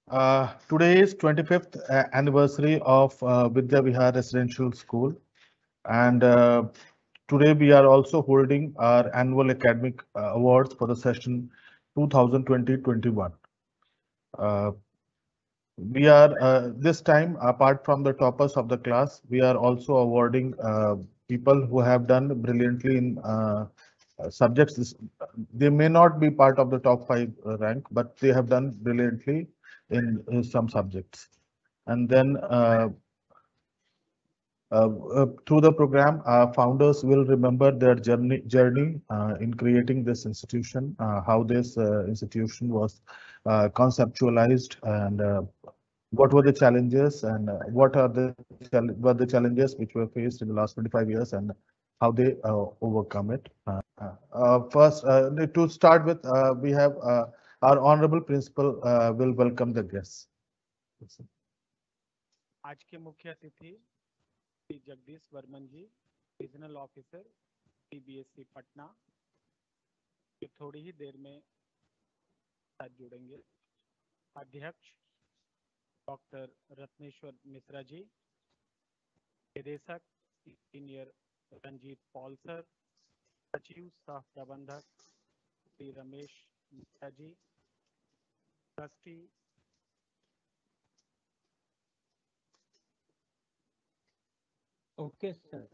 Today is 25th anniversary of Vidya Vihar Residential School, and today we are also holding our annual academic awards for the session 2020-21. Uh, we are this time, apart from the toppers of the class, we are also awarding people who have done brilliantly in subjects. They may not be part of the top five rank, but they have done brilliantly in some subjects. And then through the program, founders will remember their journey in creating this institution, how this institution was conceptualized, and what were the challenges, and what the challenges which were faced in the last 25 years, and how they overcome it. First, to start with, we have our honorable principal will welcome the guests. आज के मुख्य अतिथि श्री जगदीश वर्मन जी, regional officer CBSE Patna, जो थोड़ी ही देर में साथ जुड़ेंगे। अध्यक्ष डॉक्टर रत्नेश्वर मिश्रा जी, निदेशक इंजीनियर रंजीत पॉल सर, सचिव सह प्रबंधक Shri Ramesh Mishra ji, trustee Okay, sir.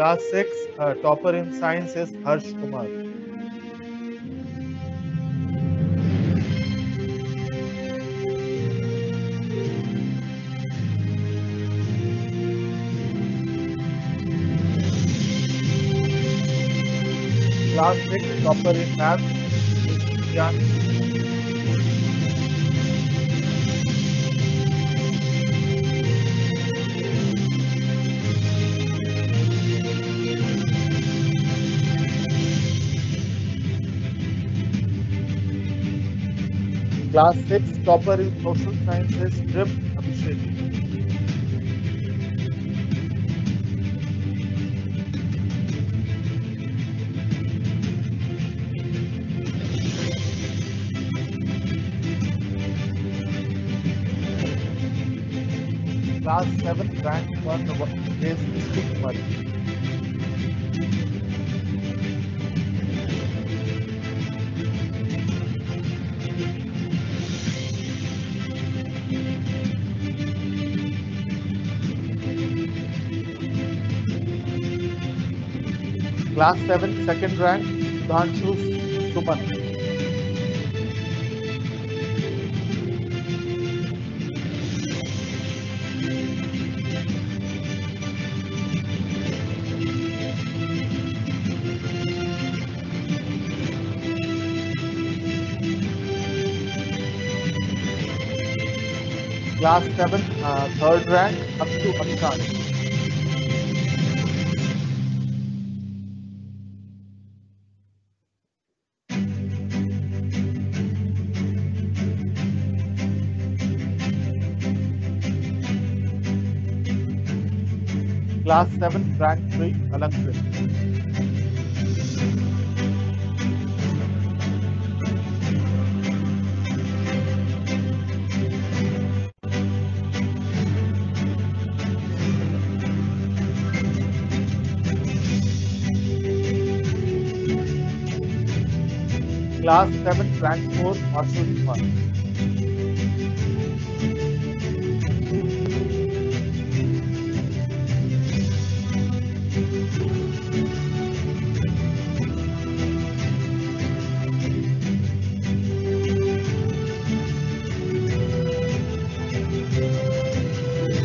Class 6, topper in science is Harsh Kumar. Class 6, topper in math is Jan. Class 6, topper in social sciences, Trip Abhishek. Class 7, rank 1 is Steve Kumari. Class 7, second rank, Sudhanshu Suman. Class 7, third rank, Aktu Akshan. Class 7, rank 3, Alankrit. Class 7, rank 4, Ashush Kumar.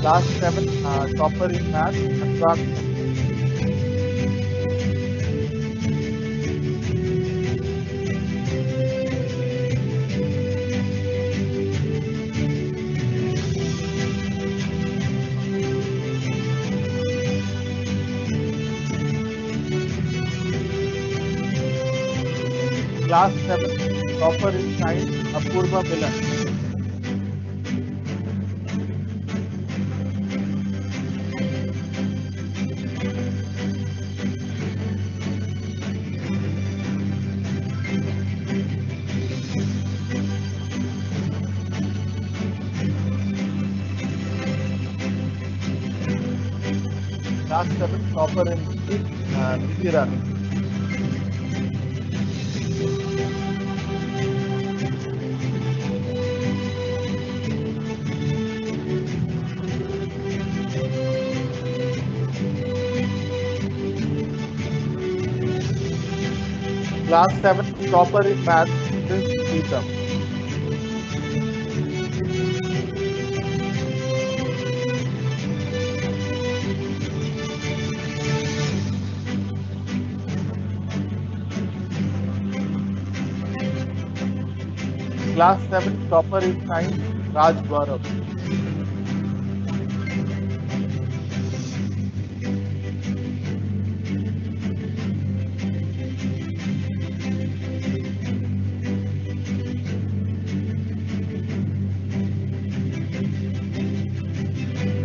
Class 7, topper in math, Anurag. Class 7, topper in science, Apurva Milan. Class 7, topper in Niti Rani. Class 7, topper in math, Prince Pritam. Class 7, topper in science, Raj Gaurav.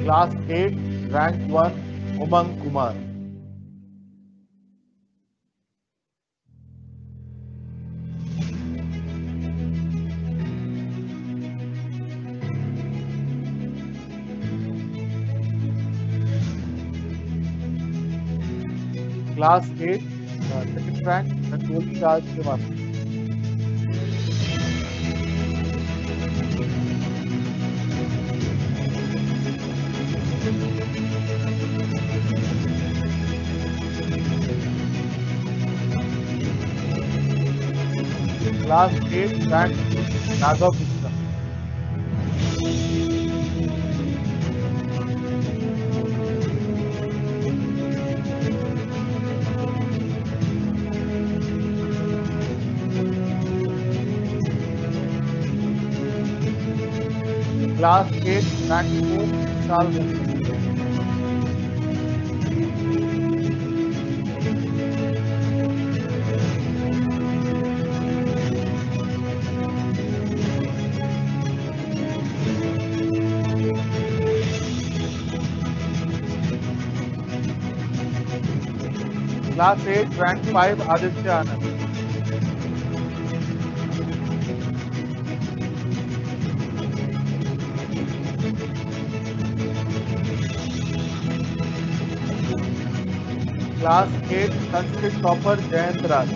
Class 8, rank 1, Umang Kumar. Class 8, second rank, Rangoli Raj Srivastava. Class 8 rank Raghav Mishra. Class 8 rank 4 Vishal Mishra. Class 8 rank 5 Aditya Anand. Class 8 Sanskrit topper Jayant Raj.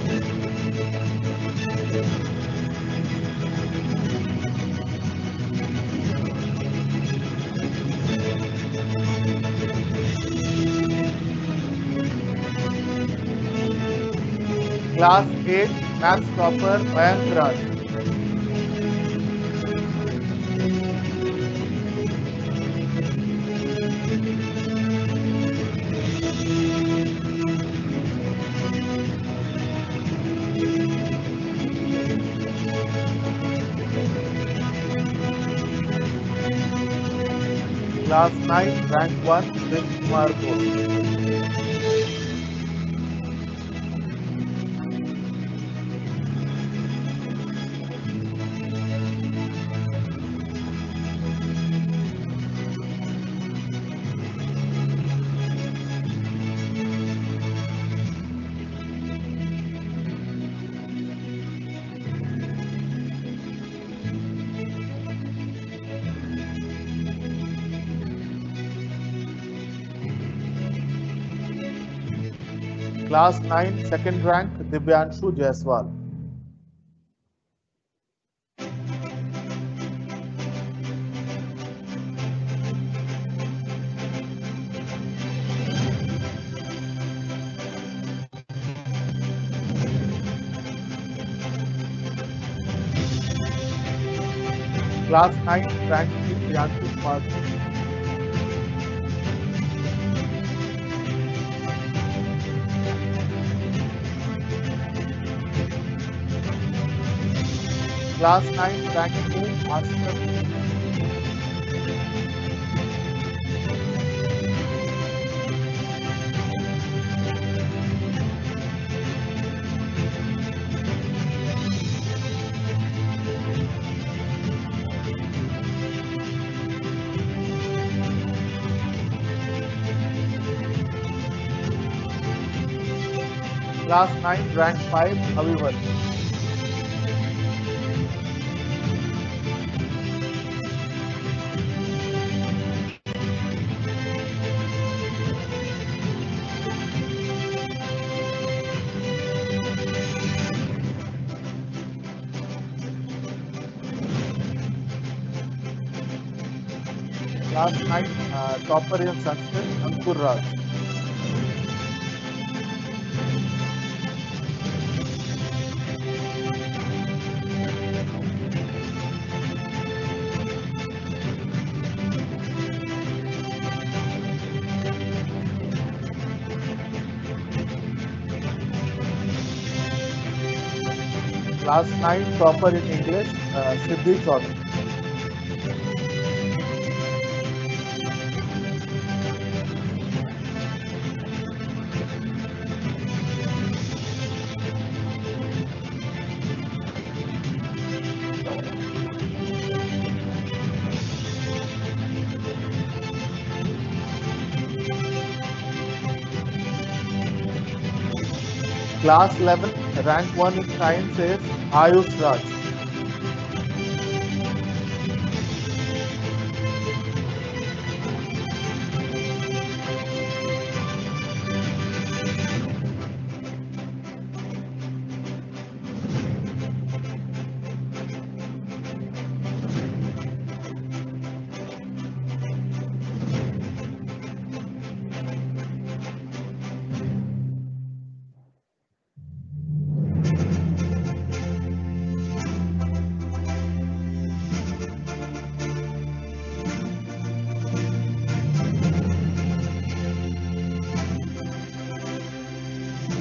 Class 8 maths topper Mayank Raj. Class 9 rank 1 Prince Kumar Ghosh. Class 9 second rank Divyanshu Jaiswal. Class 9 rank 3 Priyanshu Kumar. Class 9 rank 2 Asif. Class 9 rank 5 Avivar. Class 9 topper in Sanskrit Ankur Raj. Class 9 topper in English Siddhi Chaudhary. Class 11 rank 1 in science is Ayush Raj.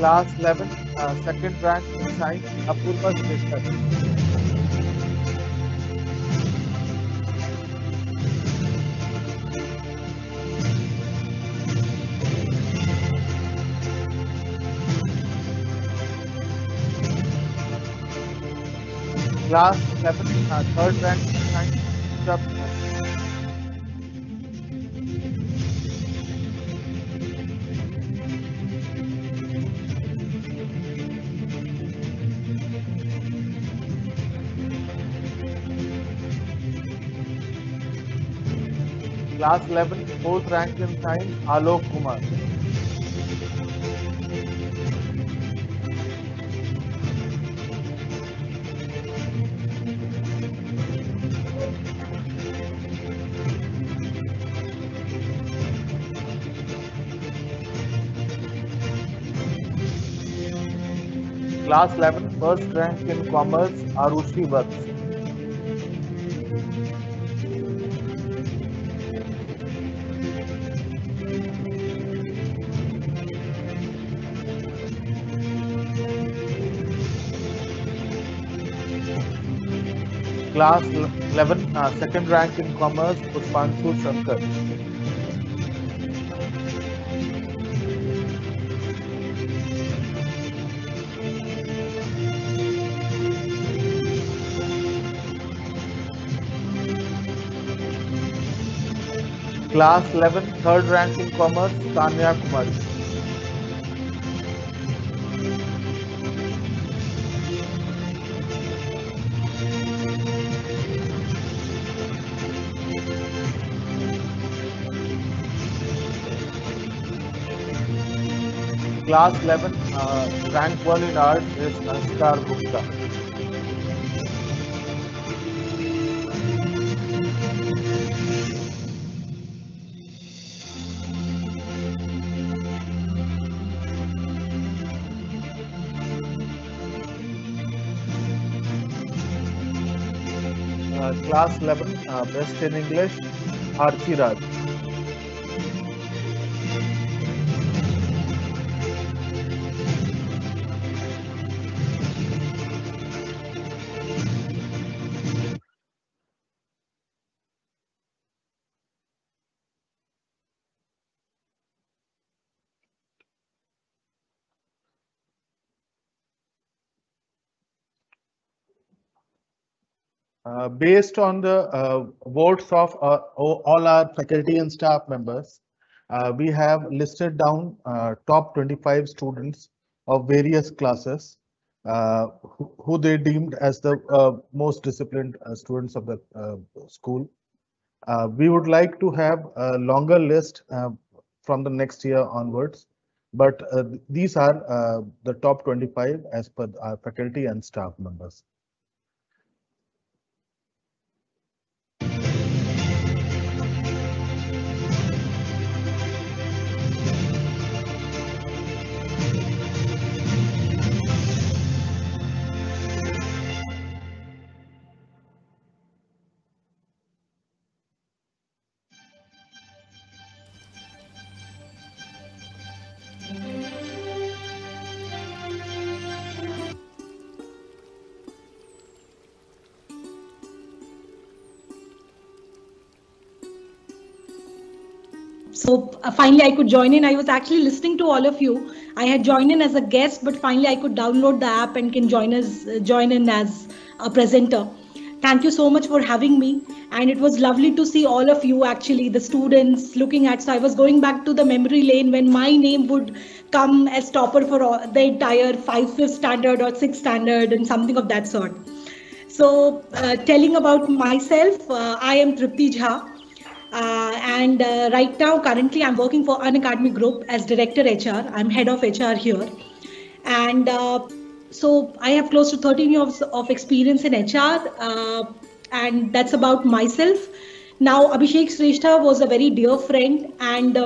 Class 11, second rank in science, Apurva Shrestha. Class 11, third rank in science, Pooja Kumar. Class 11, fourth rank in science, Alok Kumar. Class 11, first rank in commerce, Arushi Vats. Class 11, second rank in commerce, Puspanshu Shankar. Class 11, third rank in commerce, Tanya Kumari. Class 11, rank 1 in arts is Naskar Gupta. Class 11, best in English, Archie Raj. Based on the votes of all our faculty and staff members, we have listed down top 25 students of various classes who they deemed as the most disciplined students of the school. We would like to have a longer list from the next year onwards, but these are the top 25 as per our faculty and staff members. So finally I could join in. I was actually listening to all of you. I had joined in as a guest, but finally I could download the app and can join in as a presenter. Thank you so much for having me. And it was lovely to see all of you, actually, the students looking at. So I was going back to the memory lane when my name would come as topper for the entire 5th standard or 6th standard and something of that sort. So telling about myself, I am Tripti Jha. And right now, currently, I'm working for Unacademy Group as Director HR. I'm Head of HR here. And so I have close to 13 years of experience in HR. And that's about myself. Now, Abhishek Shrestha was a very dear friend, and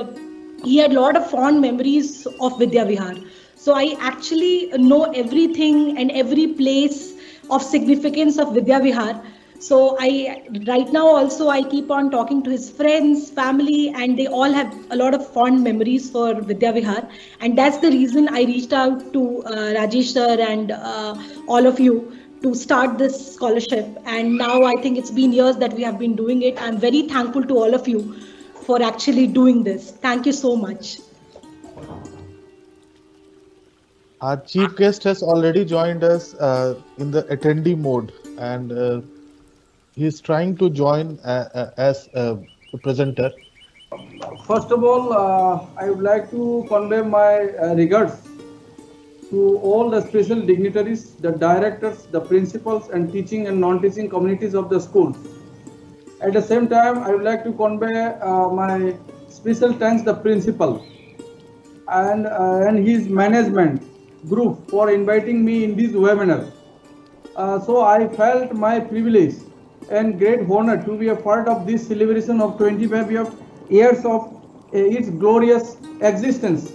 he had a lot of fond memories of Vidya Vihar. So I actually know everything and every place of significance of Vidya Vihar. So right now also I keep on talking to his friends, family, and they all have a lot of fond memories for Vidya Vihar. And that's the reason I reached out to Rajesh sir and all of you to start this scholarship. And now I think it's been years that we have been doing it. I'm very thankful to all of you for actually doing this. Thank you so much. Our chief guest has already joined us in the attendee mode, and he's trying to join as a presenter. First of all, I would like to convey my regards to all the special dignitaries, the directors, the principals, and teaching and non-teaching communities of the school. At the same time, I would like to convey my special thanks to the principal and his management group for inviting me in this webinar. So I felt my privilege and great honor to be a part of this celebration of 25 years of its glorious existence.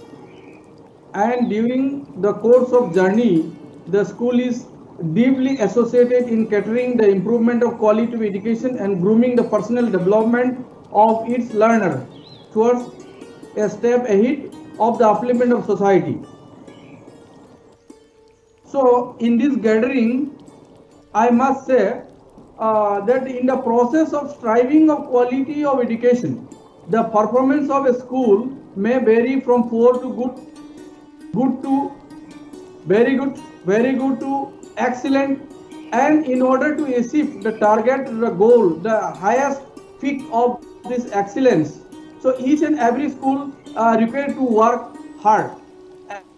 And during the course of journey, the school is deeply associated in catering the improvement of quality of education and grooming the personal development of its learner towards a step ahead of the upliftment of society. So in this gathering, I must say that in the process of striving of quality of education, the performance of a school may vary from poor to good to very good to excellent, and in order to achieve the target, the goal, the highest peak of this excellence, so each and every school required to work hard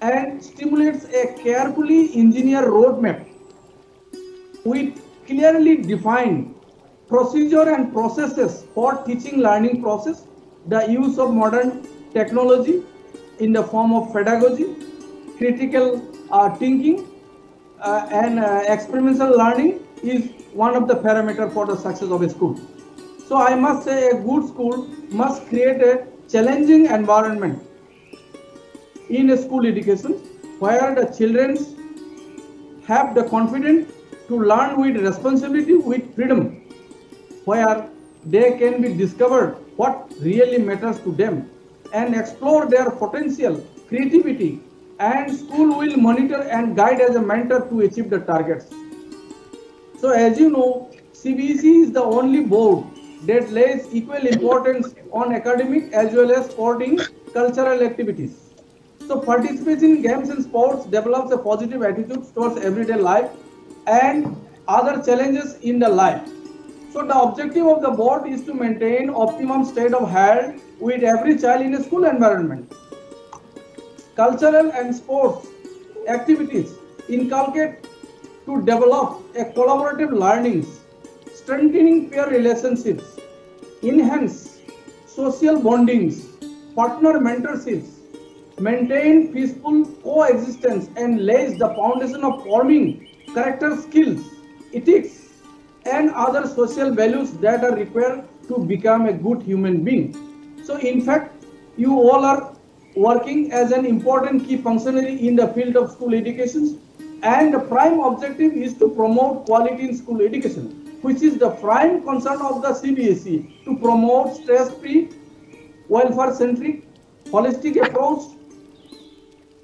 and stimulates a carefully engineered roadmap with clearly defined procedure and processes for teaching learning process. The use of modern technology in the form of pedagogy, critical thinking, and experimental learning is one of the parameters for the success of a school. So I must say a good school must create a challenging environment in a school education where the children have the confidence to learn with responsibility, with freedom, where they can be discovered what really matters to them and explore their potential, creativity, and school will monitor and guide as a mentor to achieve the targets. So as you know, CBSE is the only board that lays equal importance on academic as well as sporting cultural activities. So participation in games and sports develops a positive attitude towards everyday life and other challenges in the life. So the objective of the board is to maintain optimum state of health with every child in a school environment. Cultural and sports activities inculcate to develop a collaborative learnings, strengthening peer relationships, enhance social bondings, partner mentorships, maintain peaceful coexistence, and lays the foundation of forming character skills, ethics, and other social values that are required to become a good human being. So in fact, you all are working as an important key functionary in the field of school education, and the prime objective is to promote quality in school education, which is the prime concern of the CBSE, to promote stress-free, welfare-centric, holistic approach,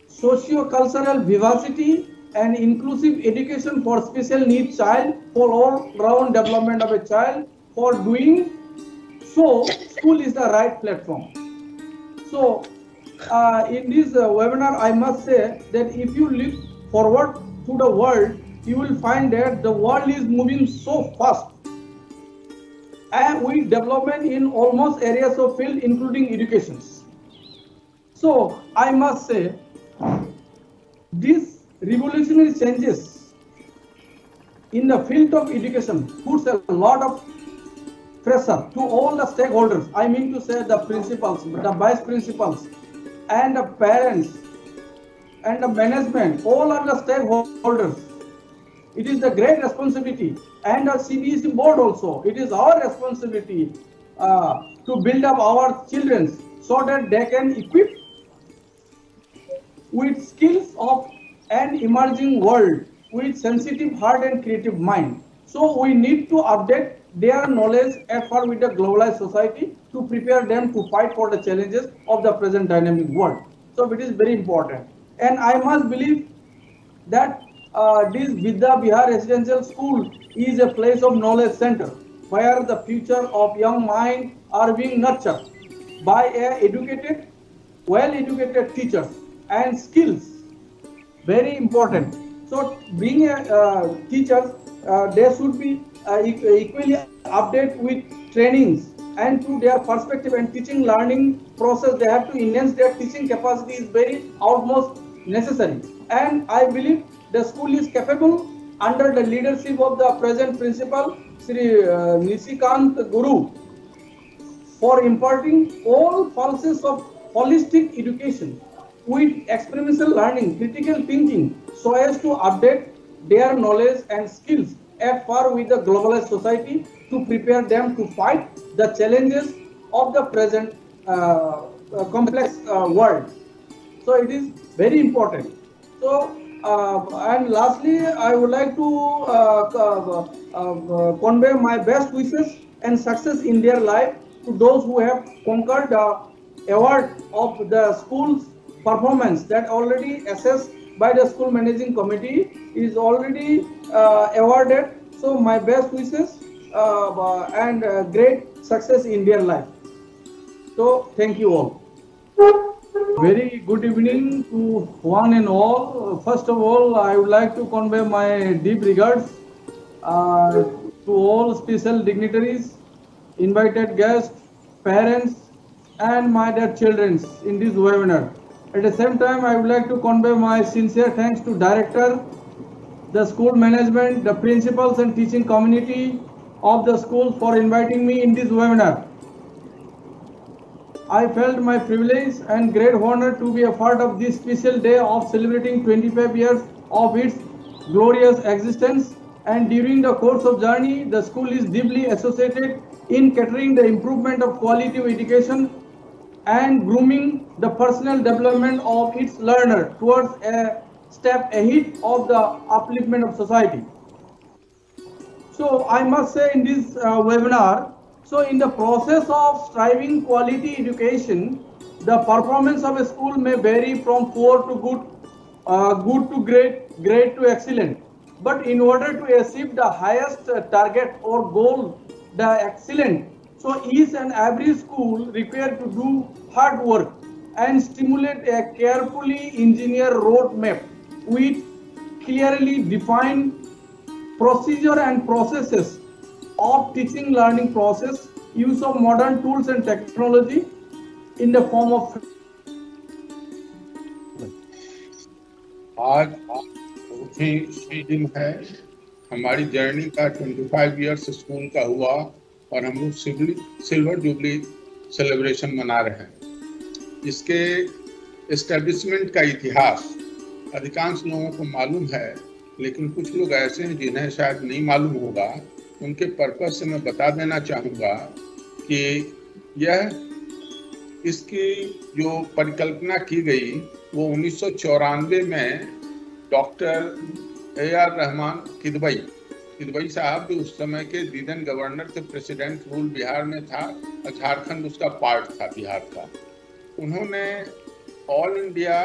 socio-cultural vivacity, and inclusive education for special needs child, for all-round development of a child. For doing so, school is the right platform. So in this webinar, I must say that if you look forward to the world, you will find that the world is moving so fast and with development in almost areas of field, including education. So I must say these revolutionary changes in the field of education puts a lot of pressure to all the stakeholders. I mean to say the principals, the vice principals, and the parents, and the management, all are the stakeholders. It is the great responsibility, and the CBSE board also, it is our responsibility to build up our children so that they can equip with skills of an emerging world with sensitive heart and creative mind. So we need to update their knowledge at par with the globalized society to prepare them to fight for the challenges of the present dynamic world. So it is very important. And I must believe that this Vidya Vihar Residential School is a place of knowledge center where the future of young minds are being nurtured by educated, well-educated teachers and skills. Very important. So being a teachers, they should be equally updated with trainings and to their perspective and teaching learning process. They have to enhance their teaching capacity is very utmost necessary. And I believe the school is capable under the leadership of the present principal, Sri Nishikant Guru, for imparting all pulses of holistic education with experiential learning, critical thinking, so as to update their knowledge and skills at par with the globalized society to prepare them to fight the challenges of the present complex world. So it is very important. So and lastly, I would like to convey my best wishes and success in their life to those who have conquered the award of the school's performance that already assessed by the school managing committee is already awarded. So my best wishes and great success in their life. So thank you all. Very good evening to one and all. First of all, I would like to convey my deep regards to all special dignitaries, invited guests, parents, and my dear children in this webinar. At the same time, I would like to convey my sincere thanks to director, the school management, the principals and teaching community of the school for inviting me in this webinar. I felt my privilege and great honor to be a part of this special day of celebrating 25 years of its glorious existence. And during the course of journey, the school is deeply associated in catering the improvement of quality of education and grooming the personal development of its learner towards a step ahead of the upliftment of society. So I must say in this webinar, so in the process of striving quality education, the performance of a school may vary from poor to good, good to great, great to excellent. But in order to achieve the highest target or goal, the excellent, so each and every school required to do hard work and stimulate a carefully engineered roadmap with clearly defined procedure and processes of teaching learning process, use of modern tools and technology in the form of आज बहुत ही दिन है, हमारी journey का 25 years school का हुआ और हम लोग सिल्वर जुबली सेलिब्रेशन मना रहे हैं। इसके एस्टेब्लिशमेंट का इतिहास अधिकांश लोगों को मालूम है, लेकिन कुछ लोग ऐसे हैं जिन्हें शायद नहीं मालूम होगा। उनके पर्पज से मैं बता देना चाहूँगा कि यह इसकी जो परिकल्पना की गई वो 1994 में डॉक्टर ए.आर. रहमान किदवई साहब जो उस समय के दीदन गवर्नर थे, प्रेसिडेंट रूल बिहार में था और झारखंड उसका पार्ट था बिहार का। उन्होंने all India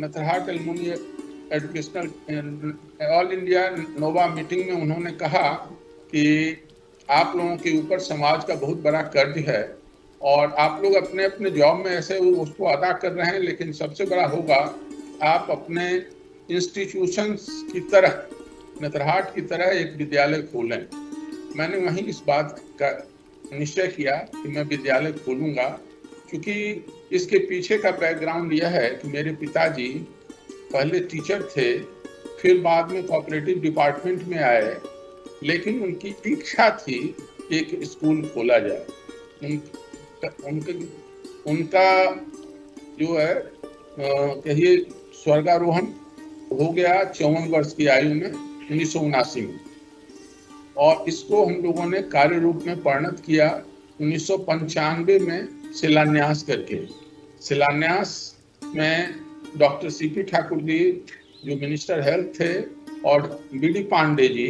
Netarhat alumni educational all India नोवा मीटिंग में उन्होंने कहा कि आप लोगों के ऊपर समाज का बहुत बड़ा कर्ज है और आप लोग अपने अपने जॉब में ऐसे उसको अदा कर रहे हैं, लेकिन सबसे बड़ा होगा आप अपने इंस्टीट्यूशंस की तरह नथरहाट की तरह एक विद्यालय खोलें। मैंने वहीं इस बात का निश्चय किया कि मैं विद्यालय खोलूँगा, क्योंकि इसके पीछे का बैकग्राउंड यह है कि मेरे पिताजी पहले टीचर थे, फिर बाद में कोऑपरेटिव डिपार्टमेंट में आए, लेकिन उनकी इच्छा थी एक स्कूल खोला जाए। उनका जो है कहिए स्वर्गारोहण हो गया 54 वर्ष की आयु में 1979 में, और इसको हम लोगों ने कार्य रूप में परिणत किया 1995 में शिलान्यास करके। शिलान्यास में डॉक्टर सी.पी. ठाकुर जी जो मिनिस्टर हेल्थ थे और बी.डी. पांडे जी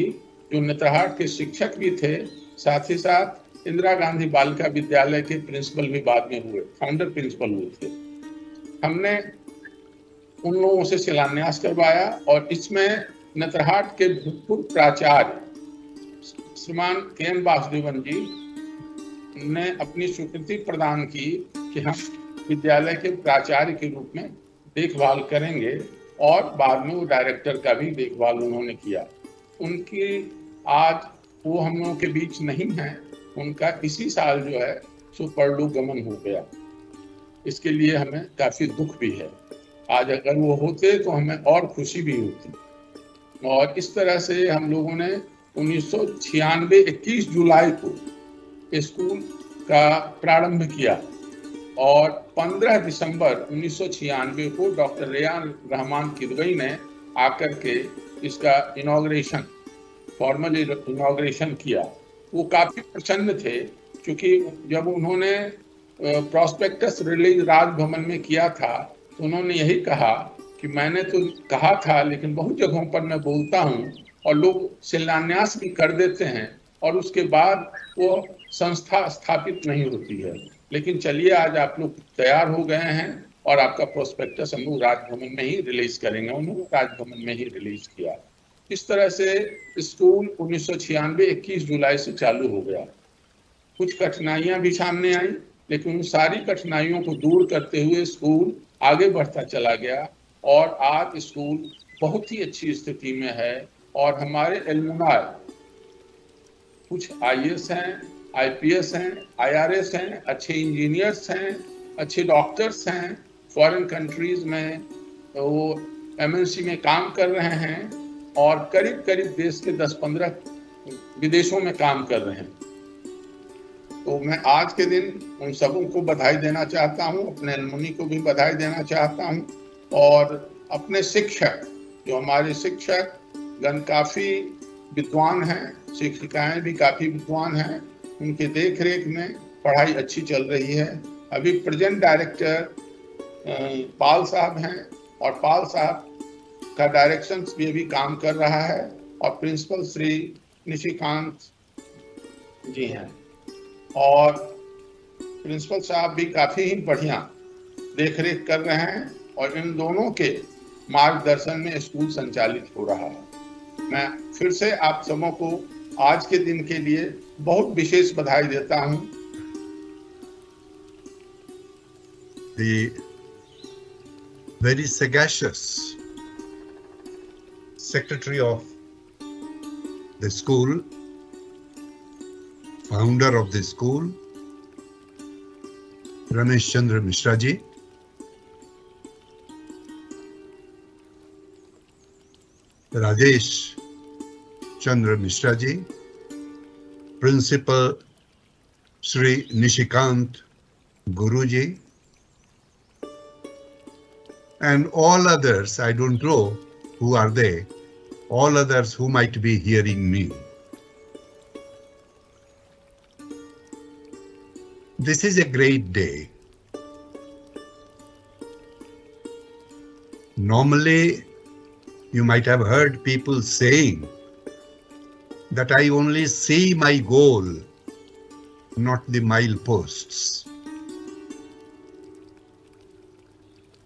जो नेत्रहाट के शिक्षक भी थे, साथ ही साथ इंदिरा गांधी बालिका विद्यालय के प्रिंसिपल भी बाद में हुए, फाउंडर प्रिंसिपल हुए थे। हमने उन लोगों से शिलान्यास करवाया और इसमें नेत्रहाट के भूतपूर्व प्राचार्य श्रीमान के.एन. वासुदेवन जी ने अपनी स्वीकृति प्रदान की कि हम विद्यालय के प्राचार्य के रूप में देखभाल करेंगे, और बाद में वो डायरेक्टर का भी देखभाल उन्होंने किया। उनकी आज वो हम लोगों के बीच नहीं है, उनका इसी साल जो है सो परलोक गमन हो गया। इसके लिए हमें काफी दुख भी है। आज अगर वो होते तो हमें और खुशी भी होती। और इस तरह से हम लोगों ने 1996 21 जुलाई को स्कूल का प्रारंभ किया और 15 दिसंबर 1996 को डॉक्टर रेयान रहमान किदवई ने आकर के इसका इनॉग्रेशन, फॉर्मल इनॉग्रेशन किया। वो काफी प्रसन्न थे क्योंकि जब उन्होंने प्रॉस्पेक्टस रिलीज राजभवन में किया था तो उन्होंने यही कहा कि मैंने तो कहा था, लेकिन बहुत जगहों पर मैं बोलता हूँ और लोग शिलान्यास भी कर देते हैं और उसके बाद वो संस्था स्थापित नहीं होती है। लेकिन चलिए, आज आप लोग तैयार हो गए हैं और आपका प्रोस्पेक्टस हम लोग राजभवन में ही रिलीज करेंगे। उन्होंने राजभवन में ही रिलीज किया। इस तरह से स्कूल 1996 21 जुलाई से चालू हो गया। कुछ कठिनाइयां भी सामने आई, लेकिन उन सारी कठिनाइयों को दूर करते हुए स्कूल आगे बढ़ता चला गया और आज स्कूल बहुत ही अच्छी स्थिति में है। और हमारे एलुमनाई कुछ आईएएस हैं, आईपीएस हैं, आईआरएस हैं, अच्छे इंजीनियर्स हैं, अच्छे डॉक्टर्स हैं, फॉरेन कंट्रीज में वो एमएनसी में काम कर रहे हैं और करीब करीब देश के 10-15 विदेशों में काम कर रहे हैं। तो मैं आज के दिन उन सबों को बधाई देना चाहता हूं, अपने एलुमनी को भी बधाई देना चाहता हूं और अपने शिक्षक, जो हमारे शिक्षक गण काफी विद्वान हैं, शिक्षिकाएं भी काफी विद्वान हैं, उनके देख रेख में पढ़ाई अच्छी चल रही है। अभी प्रेजेंट डायरेक्टर पाल साहब हैं और पाल साहब का डायरेक्शंस भी अभी काम कर रहा है और प्रिंसिपल श्री निशिकांत जी हैं और प्रिंसिपल साहब भी काफी ही बढ़िया देख रेख कर रहे हैं और इन दोनों के मार्गदर्शन में स्कूल संचालित हो रहा है। मैं फिर से आप सबों को आज के दिन के लिए बहुत विशेष बधाई देता हूं। The very sagacious secretary of the school, founder of the school, Ramesh Chandra Mishra ji, Rajesh Chandra Mishra ji, Principal Sri Nishikant Guru ji, and all others, I don't know who are they, all others who might be hearing me. This is a great day. Normally, you might have heard people saying that I only see my goal, not the mileposts.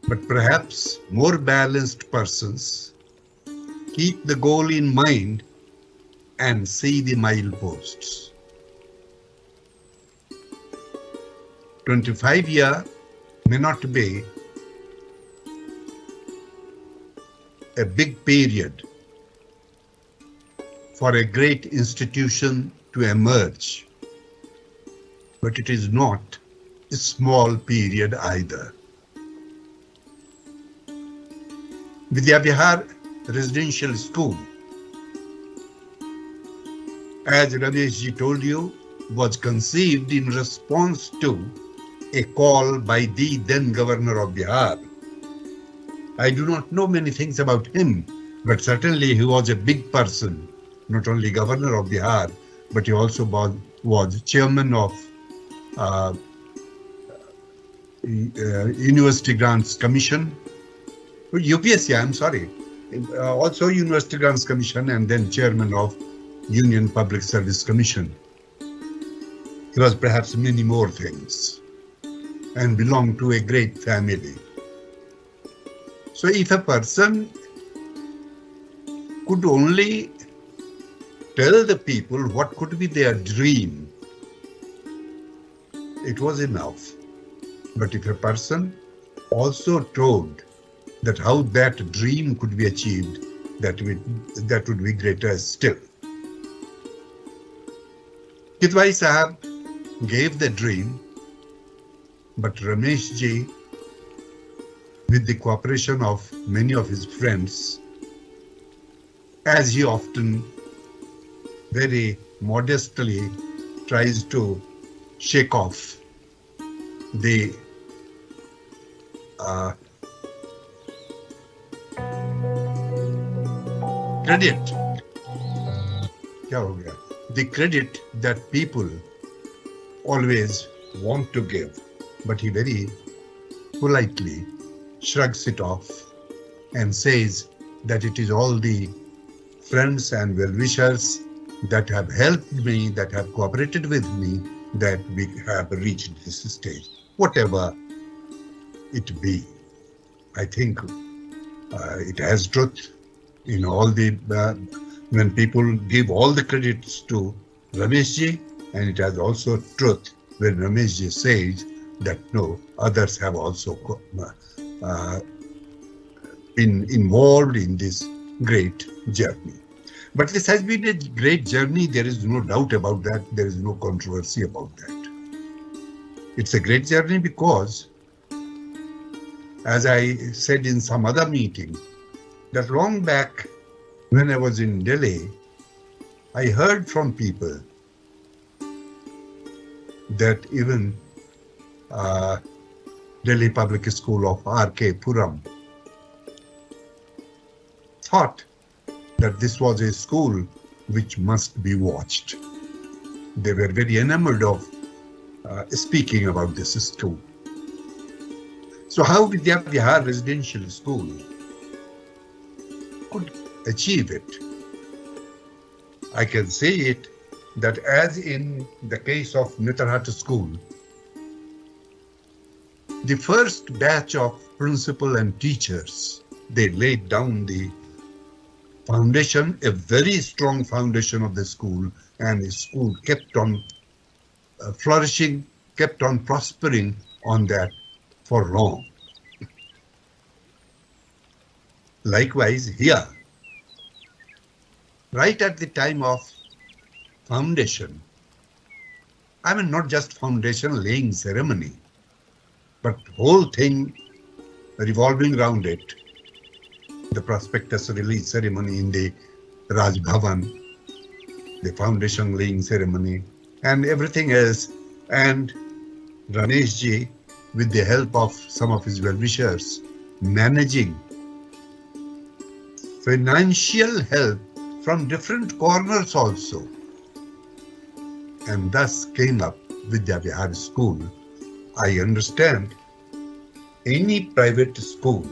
But perhaps more balanced persons keep the goal in mind and see the mileposts. 25 years may not be a big period for a great institution to emerge, but it is not a small period either. Vidya Vihar Residential School, as Ramesh ji told you, was conceived in response to a call by the then Governor of Bihar. I do not know many things about him, but certainly he was a big person, not only Governor of Bihar, but he also was chairman of University Grants Commission, UPSC, I'm sorry, also University Grants Commission, and then chairman of Union Public Service Commission. He was perhaps many more things and belonged to a great family. So if a person could only tell the people what could be their dream, it was enough. But if a person also told that how that dream could be achieved, that would be greater still. Kidwai Sahab gave the dream, but Ramesh ji, with the cooperation of many of his friends, as he often very modestly tries to shake off the credit, the credit that people always want to give, but he very politely shrugs it off and says that it is all the friends and well-wishers that have helped me, that have cooperated with me, that we have reached this stage. Whatever it be, I think it has truth in all the, when people give all the credits to Ramesh ji, and it has also truth when Ramesh ji says that no, others have also been involved in this great journey. But this has been a great journey. There is no doubt about that. There is no controversy about that. It's a great journey because, as I said in some other meeting, that long back when I was in Delhi, I heard from people that even Delhi Public School of R.K. Puram thought that this was a school which must be watched. They were very enamored of speaking about this school. So how Vidya Vihar Residential School could achieve it? I can say it that as in the case of Netarhat School, the first batch of principal and teachers, they laid down the foundation, a very strong foundation of the school, and the school kept on flourishing, kept on prospering on that for long. Likewise here, right at the time of foundation, I mean not just foundation laying ceremony, but whole thing revolving around it, the prospectus release ceremony in the Raj Bhavan, the foundation laying ceremony, and everything else, and Ramesh ji, with the help of some of his well-wishers, managing financial help from different corners also, and thus came up Vidya Vihar School. I understand any private school,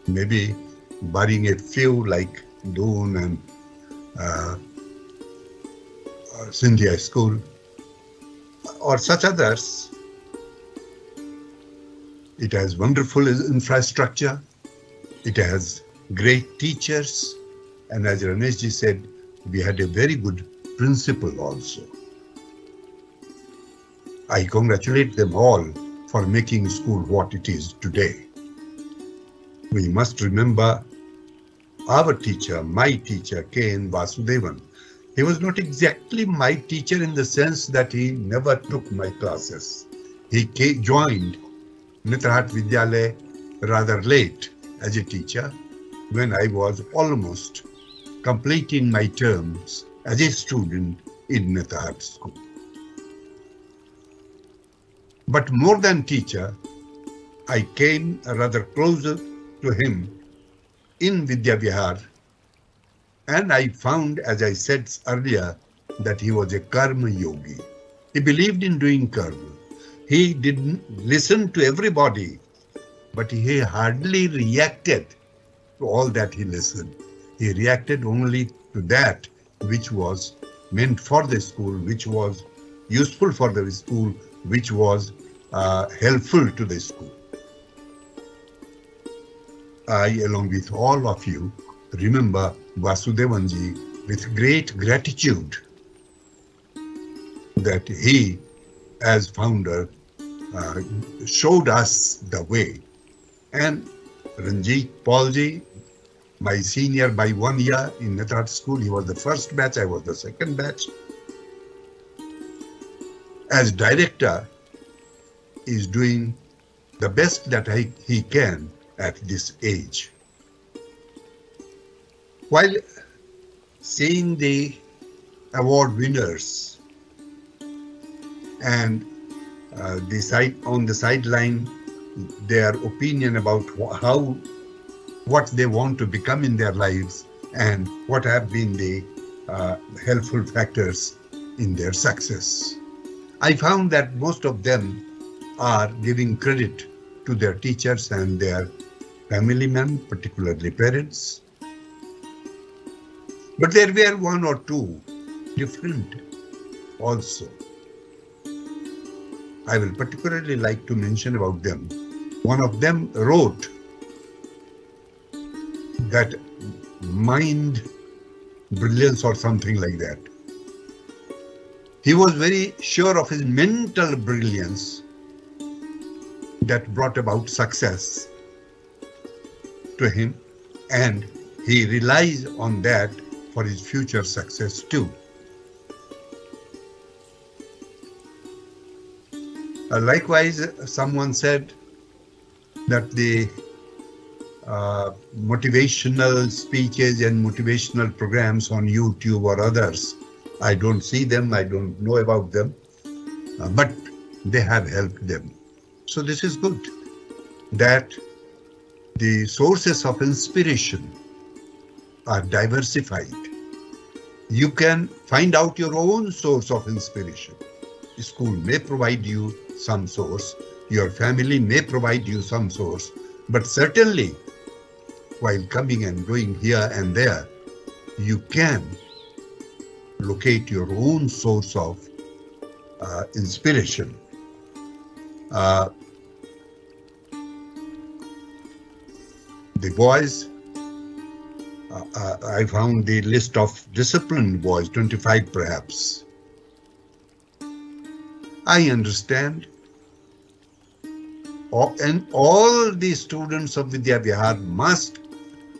maybe barring a few like Doon and Scindia School or such others, it has wonderful infrastructure, it has great teachers, and as Ramesh ji said, we had a very good principal also. I congratulate them all for making school what it is today. We must remember our teacher, my teacher, K.N. Vasudevan. He was not exactly my teacher in the sense that he never took my classes. He joined Netarhat Vidyalaya rather late as a teacher when I was almost completing my terms as a student in Netarhat School. But more than teacher, I came rather closer to him in Vidya Vihar, and I found, as I said earlier, that he was a karma yogi. He believed in doing karma. He didn't listen to everybody, but he hardly reacted to all that he listened. He reacted only to that which was meant for the school, which was useful for the school, which was helpful to the school. I, along with all of you, remember Vasudevanji with great gratitude that he, as founder, showed us the way. And Ranjit Paulji, my senior by 1 year in Netraj school, he was the first batch, I was the second batch. As director, is doing the best that he can at this age. While seeing the award winners and on the sideline, their opinion about what they want to become in their lives and what have been the helpful factors in their success. I found that most of them are giving credit to their teachers and their family men, particularly parents. But there were one or two different also. I will particularly like to mention about them. One of them wrote that mind brilliance or something like that. He was very sure of his mental brilliance that brought about success to him, and he relies on that for his future success too. Likewise, someone said that the motivational speeches and motivational programs on YouTube or others, I don't see them, I don't know about them, but they have helped them. So this is good, that the sources of inspiration are diversified. You can find out your own source of inspiration. The school may provide you some source, your family may provide you some source, but certainly while coming and going here and there, you can locate your own source of inspiration. The boys, I found the list of disciplined boys, 25 perhaps. I understand. And all the students of Vidya Vihar must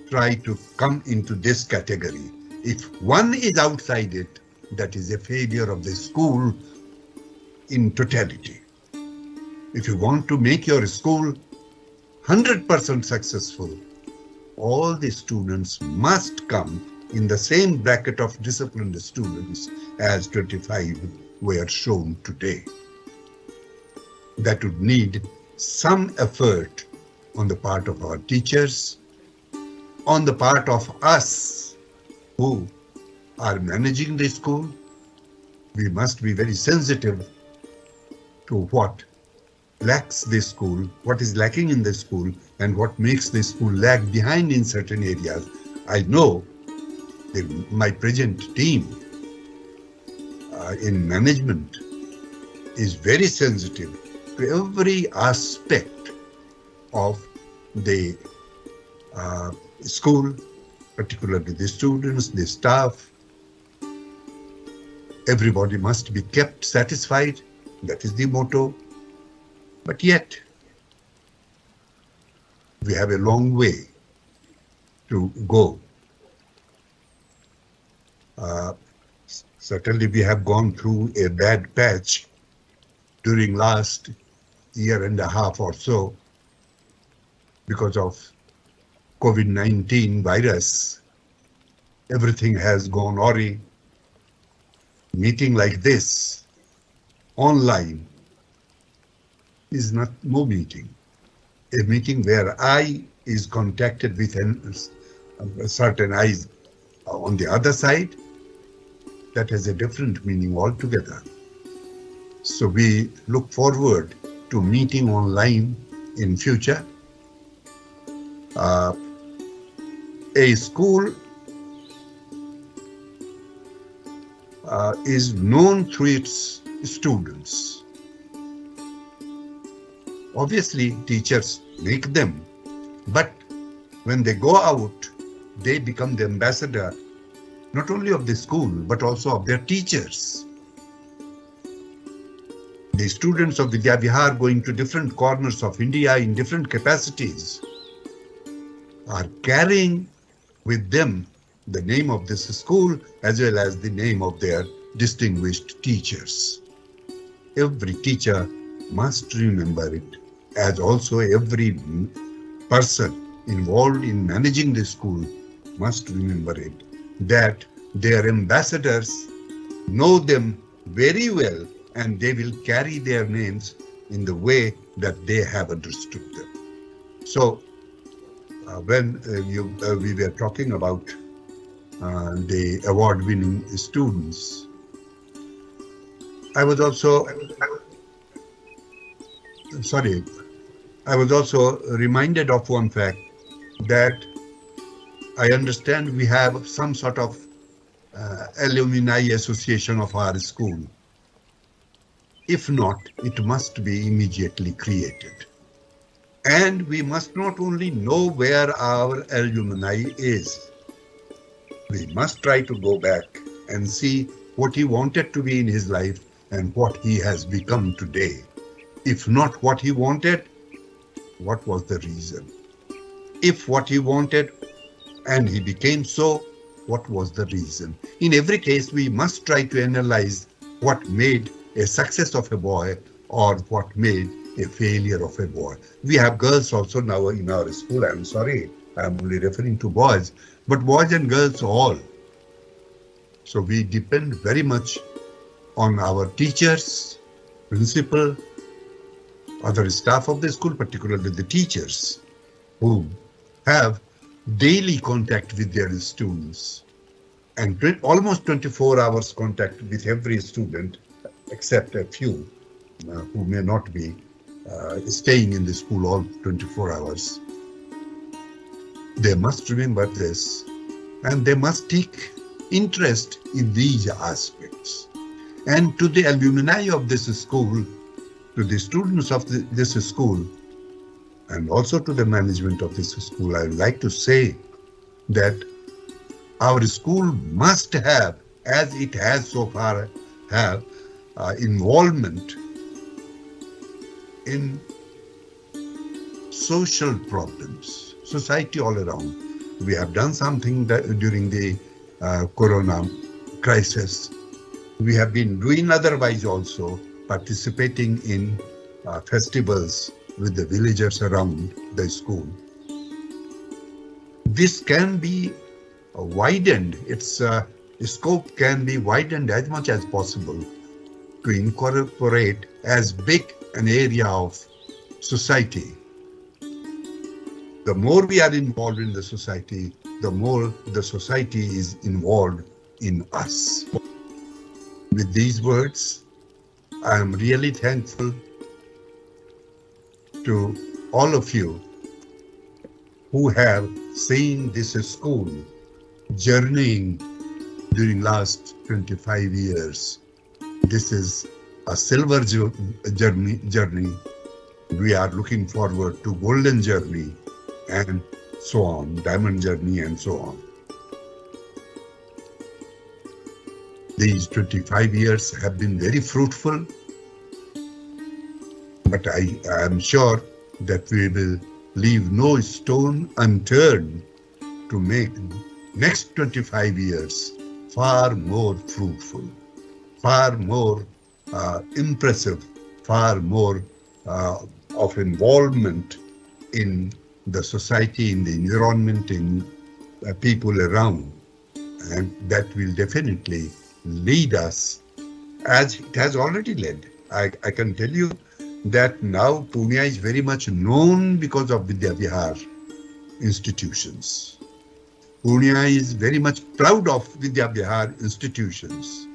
try to come into this category. If one is outside it, that is a failure of the school in totality. If you want to make your school 100% successful, all the students must come in the same bracket of disciplined students as 25 were shown today. That would need some effort on the part of our teachers, on the part of us who are managing the school. We must be very sensitive to what lacks the school, what is lacking in the school, and what makes the school lag behind in certain areas. I know my present team in management is very sensitive to every aspect of the school, particularly the students, the staff. Everybody must be kept satisfied. That is the motto. But yet, we have a long way to go. Certainly, we have gone through a bad patch during last year and a half or so because of COVID-19 virus. Everything has gone awry. Meeting like this, online, is not no meeting. A meeting where I is contacted with a certain eyes on the other side, that has a different meaning altogether. So we look forward to meeting online in future. A school is known through its students. Obviously, teachers make them, but when they go out, they become the ambassador, not only of the school, but also of their teachers. The students of Vidya Vihar going to different corners of India in different capacities are carrying with them the name of this school as well as the name of their distinguished teachers. Every teacher must remember it, as also every person involved in managing the school must remember it, that their ambassadors know them very well and they will carry their names in the way that they have understood them. So when we were talking about the award-winning students, I was also reminded of one fact, that I understand we have some sort of alumni association of our school. If not, it must be immediately created. And we must not only know where our alumni is, we must try to go back and see what he wanted to be in his life and what he has become today. If not what he wanted, what was the reason? If what he wanted and he became so, what was the reason? In every case, we must try to analyze what made a success of a boy or what made a failure of a boy. We have girls also now in our school. I'm sorry, I'm only referring to boys, but boys and girls all. So we depend very much on our teachers, principal, other staff of the school, particularly the teachers, who have daily contact with their students and almost 24 hours contact with every student, except a few who may not be staying in the school all 24 hours. They must remember this, and they must take interest in these aspects. And to the alumni of this school, to the students of this school, and also to the management of this school, I would like to say that our school must have, as it has so far have, involvement in social problems, society all around. We have done something during the Corona crisis. We have been doing otherwise also, participating in festivals with the villagers around the school. This can be widened, its scope can be widened as much as possible to incorporate as big an area of society. The more we are involved in the society, the more the society is involved in us. With these words, I am really thankful to all of you who have seen this school journeying during last 25 years. This is a silver journey. We are looking forward to golden journey and so on, diamond journey and so on. These 25 years have been very fruitful, but I am sure that we will leave no stone unturned to make next 25 years far more fruitful, far more impressive, far more of involvement in the society, in the environment, in people around. And that will definitely lead us, as it has already led. I can tell you that now Pune is very much known because of Vidya Vihar institutions. Pune is very much proud of Vidya Vihar institutions.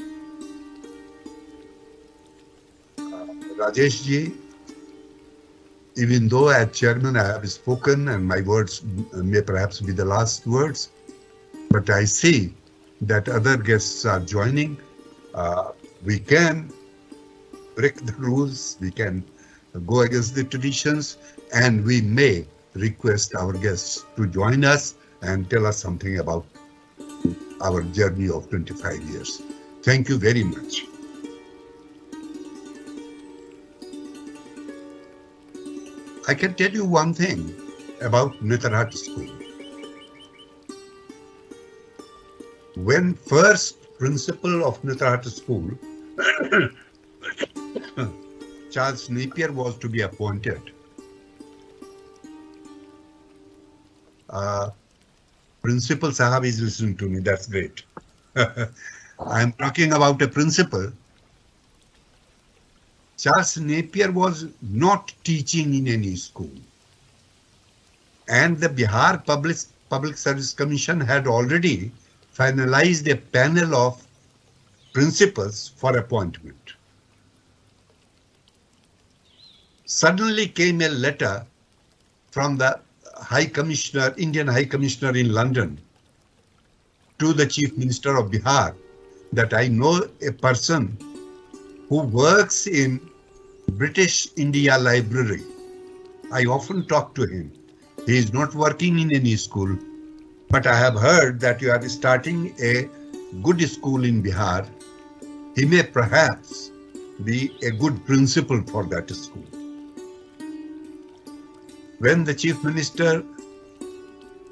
Rajesh ji, even though as chairman I have spoken and my words may perhaps be the last words, but I see that other guests are joining. We can break the rules, we can go against the traditions, and we may request our guests to join us and tell us something about our journey of 25 years. Thank you very much. I can tell you one thing about Netarhat School. When first principal of Netarhat School, Charles Napier, was to be appointed, Principal Sahab is listening to me, that's great. I am talking about a principal. Charles Napier was not teaching in any school. And the Bihar Public Service Commission had already finalized a panel of principals for appointment. Suddenly came a letter from the High Commissioner, Indian High Commissioner in London, to the Chief Minister of Bihar, that I know a person who works in British India Library. I often talk to him. He is not working in any school, but I have heard that you are starting a good school in Bihar. He may perhaps be a good principal for that school. When the Chief Minister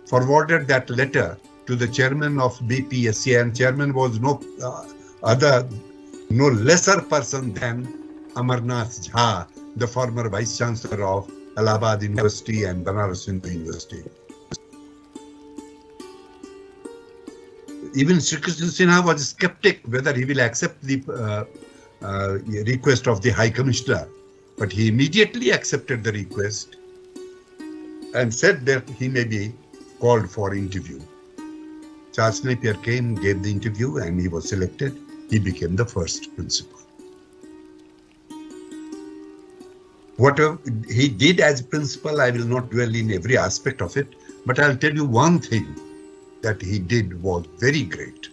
forwarded that letter to the chairman of BPSC, and chairman was no lesser person than Amarnath Jha, the former Vice Chancellor of Allahabad University and Banaras Hindu University. Even Sri Krishna Sinha was skeptic whether he will accept the request of the High Commissioner, but he immediately accepted the request and said that he may be called for interview. Charles Napier came, gave the interview, and he was selected. He became the first principal. What he did as principal, I will not dwell in every aspect of it, but I'll tell you one thing that he did was very great.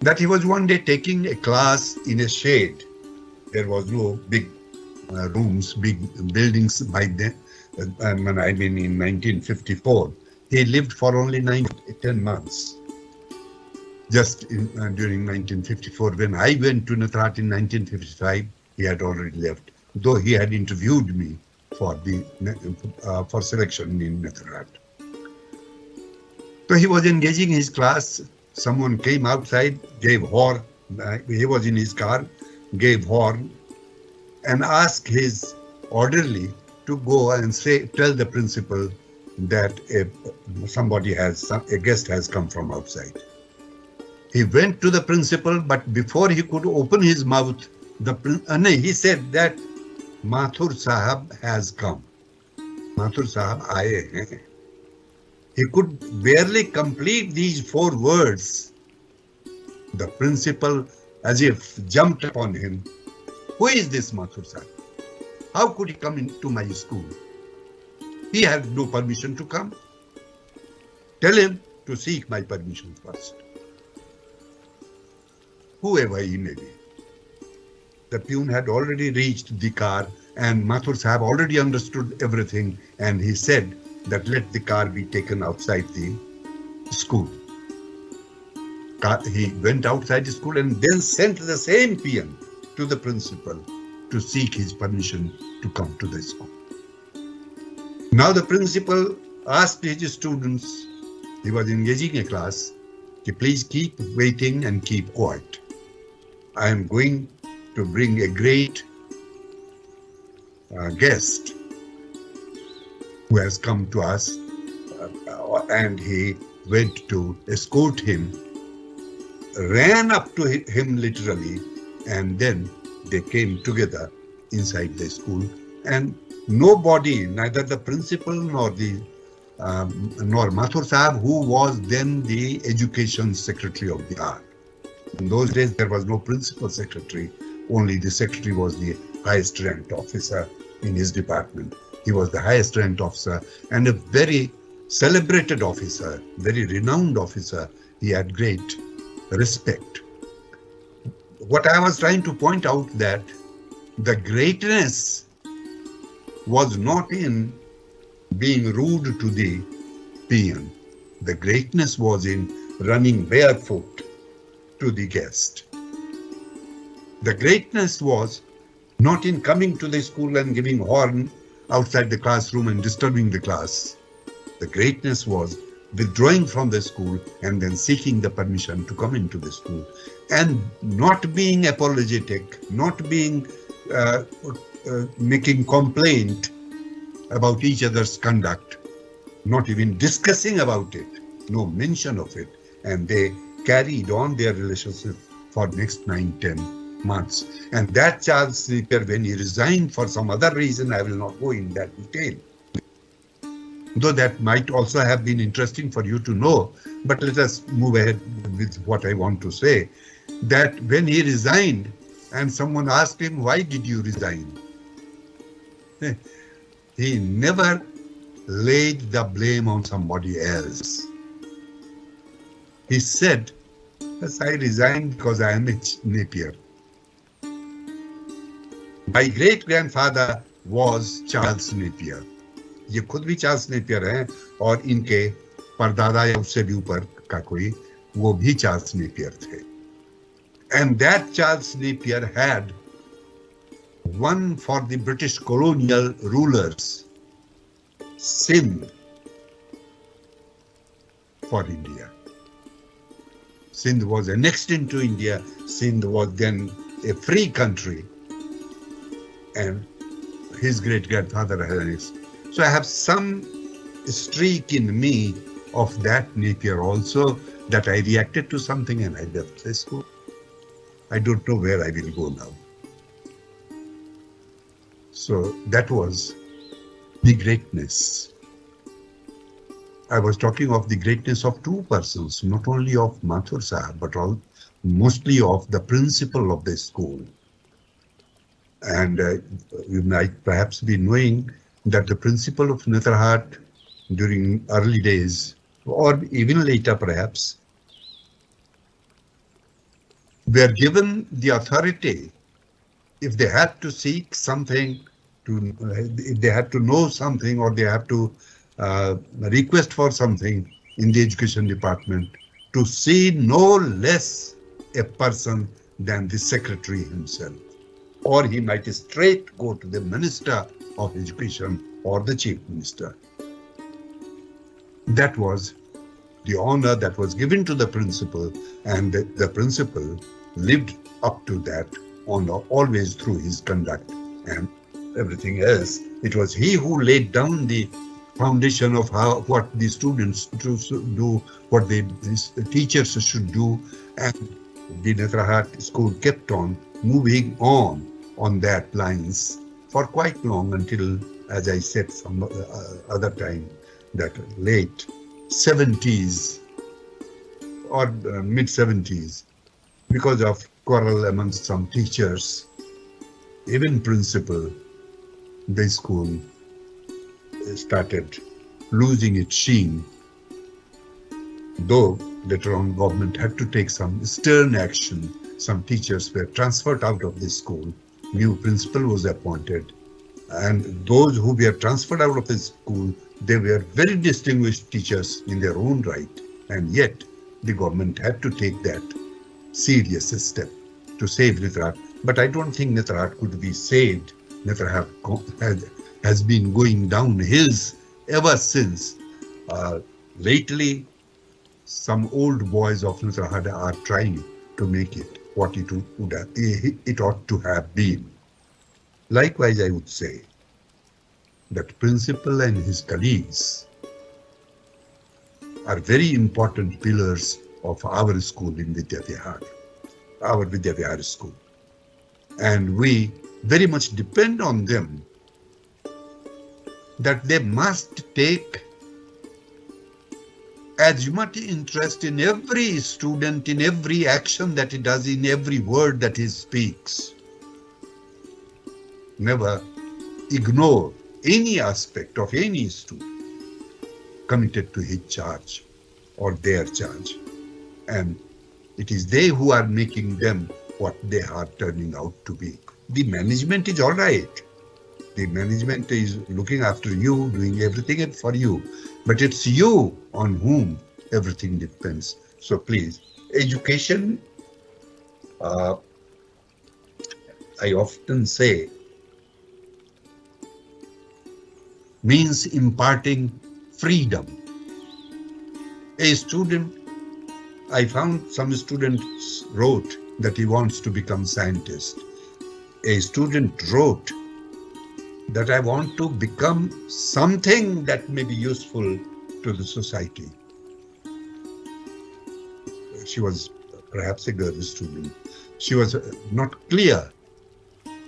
That he was one day taking a class in a shade. There was no big rooms, big buildings by then. I mean, in 1954, he lived for only 10 months. Just during 1954, when I went to Netarhat in 1955, he had already left. Though he had interviewed me for for selection in Netarhat. So he was engaging his class. Someone came outside, gave horn. He was in his car, gave horn, and asked his orderly to go and tell the principal that a guest has come from outside. He went to the principal, but before he could open his mouth, he said that Mathur Sahab has come. Mathur Sahab aaye hain. He could barely complete these 4 words. The principal, as if jumped upon him. Who is this Mathur Sahab? How could he come into my school? He had no permission to come. Tell him to seek my permission first. Whoever he may be. The peon had already reached the car, and Mathur Sahab already understood everything, and he said that let the car be taken outside the school. He went outside the school and then sent the same peon to the principal to seek his permission to come to the school. Now the principal asked his students, he was engaging a class, to please keep waiting and keep quiet. I am going to bring a great guest who has come to us, and he went to escort him, ran up to him literally, and then they came together inside the school, and nobody, neither the principal nor Mathur Sahab, who was then the Education Secretary of Bihar. In those days, there was no principal secretary, only the secretary was the highest ranked officer in his department. He was the highest ranked officer and a very celebrated officer, very renowned officer. He had great respect what I was trying to point out that the greatness was not in being rude to the peon. The greatness was in running barefoot to the guest. The greatness was not in coming to the school and giving horn outside the classroom and disturbing the class. The greatness was withdrawing from the school and then seeking the permission to come into the school, and not being apologetic, not being making complaint about each other's conduct, not even discussing about it, no mention of it, and they carried on their relationship for next 9-10 months. And that Charles Napier, when he resigned for some other reason, I will not go in that detail, though that might also have been interesting for you to know. But let us move ahead with what I want to say, that when he resigned and someone asked him, why did you resign? He never laid the blame on somebody else. He said, yes, I resigned because I am a Napier. My great-grandfather was Charles Napier. ये खुद भी Charles Napier हैं और इनके परदादा या उससे भी ऊपर का कोई वो भी चार्ल्स नेपियर थे. And that Charles Napier had won for the British colonial rulers Sindh for India. Sindh was annexed into India. Sindh was then a free country, and his great-grandfather had annexed. So I have some streak in me of that Napier also, that I reacted to something and I left the school. I don't know where I will go now. So that was the greatness. I was talking of the greatness of two persons, not only of Mathur Sahib, but mostly of the principal of the school. And you might perhaps be knowing that the principal of Netrahat during early days, or even later perhaps, were given the authority, if they had to seek something, if they had to know something, or they have to request for something in the education department, to see no less a person than the secretary himself. Or he might straight go to the Minister of Education or the Chief Minister. That was the honor that was given to the principal, and the principal lived up to that honor always through his conduct and everything else. It was he who laid down the foundation of what the students do, what the teachers should do, and the Netrahat school kept on moving on that lines for quite long, until, as I said some other time, that late 70s or mid 70s, because of quarrel amongst some teachers, even principal, the school started losing its sheen. Though later on government had to take some stern action, some teachers were transferred out of the school, new principal was appointed, and those who were transferred out of the school, they were very distinguished teachers in their own right, and yet the government had to take that serious step to save Netrahat. But I don't think Netrahat could be saved. Netrahat has been going down hills ever since. Lately, some old boys of Netrahat are trying to make it what it ought to have been. Likewise, I would say that principal and his colleagues are very important pillars of our school in Vidyavihar, our Vidyavihar school. And we very much depend on them, that they must take as much interest in every student, in every action that he does, in every word that he speaks. Never ignore any aspect of any student committed to his charge or their charge. And it is they who are making them what they are turning out to be. The management is all right. The management is looking after you, doing everything for you, but it's you on whom everything depends. So please, education, I often say, means imparting freedom. A student, I found some students wrote that he wants to become scientist. A student wrote that I want to become something that may be useful to the society. She was perhaps a girl student. She was not clear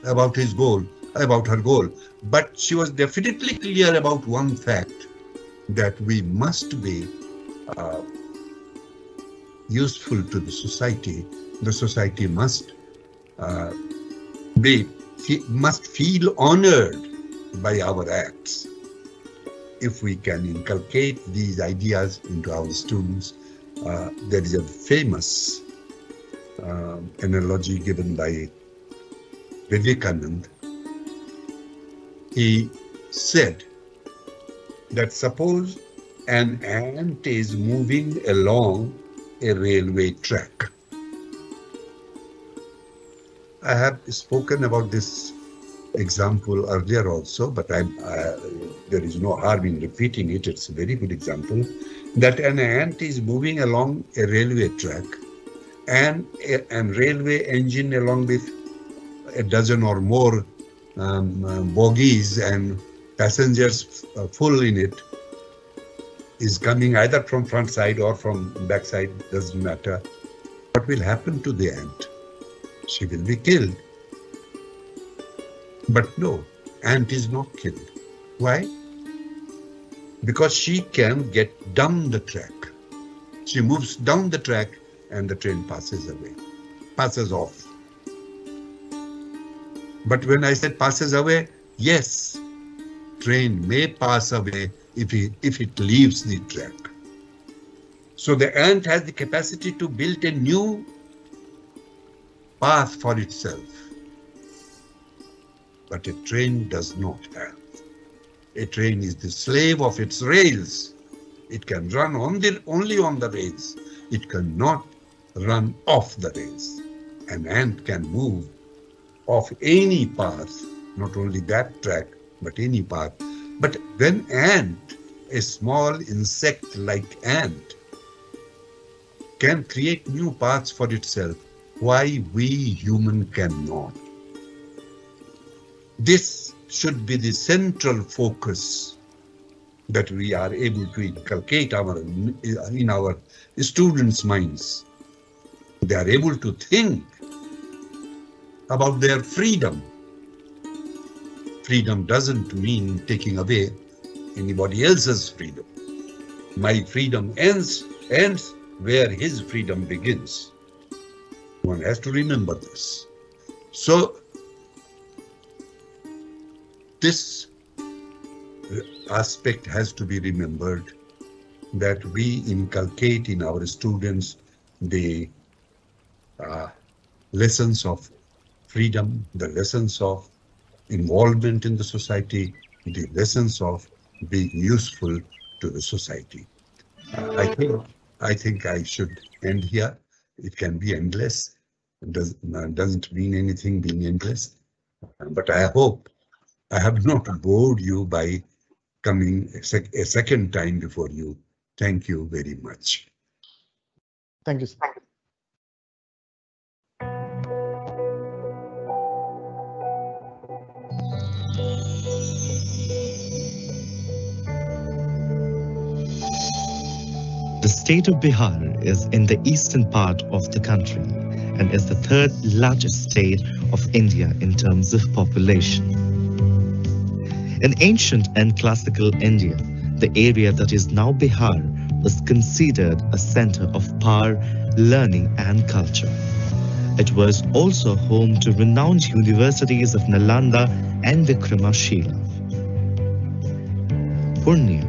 about his goal, about her goal, but she was definitely clear about one fact, that we must be useful to the society. The society must feel honored by our acts. If we can inculcate these ideas into our students, there is a famous analogy given by Vivekananda. He said that suppose an ant is moving along a railway track. I have spoken about this example earlier also, but there is no harm in repeating it. It's a very good example, that an ant is moving along a railway track and a railway engine along with a dozen or more bogies and passengers full in it is coming either from front side or from back side, doesn't matter. What will happen to the ant? She will be killed. But no, ant is not killed. Why? Because she can get down the track. She moves down the track and the train passes away, passes off. But when I said passes away, yes, train may pass away if it leaves the track. So the ant has the capacity to build a new path for itself. But a train does not have. A train is the slave of its rails. It can run only on the rails. It cannot run off the rails. An ant can move off any path, not only that track, but any path. But when ant, a small insect like ant, can create new paths for itself, why we human cannot? This should be the central focus that we are able to inculcate in our students' minds. They are able to think about their freedom. Freedom doesn't mean taking away anybody else's freedom. My freedom ends where his freedom begins. One has to remember this. So, this aspect has to be remembered, that we inculcate in our students the lessons of freedom, the lessons of involvement in the society, the lessons of being useful to the society. I think I should end here. It can be endless. It doesn't mean anything being endless. But I hope I have not bored you by coming a second time before you. Thank you very much. Thank you, sir. The state of Bihar is in the eastern part of the country and is the third largest state of India in terms of population. In ancient and classical India, the area that is now Bihar was considered a center of power, learning and culture. It was also home to renowned universities of Nalanda and Vikramasila. Purnia,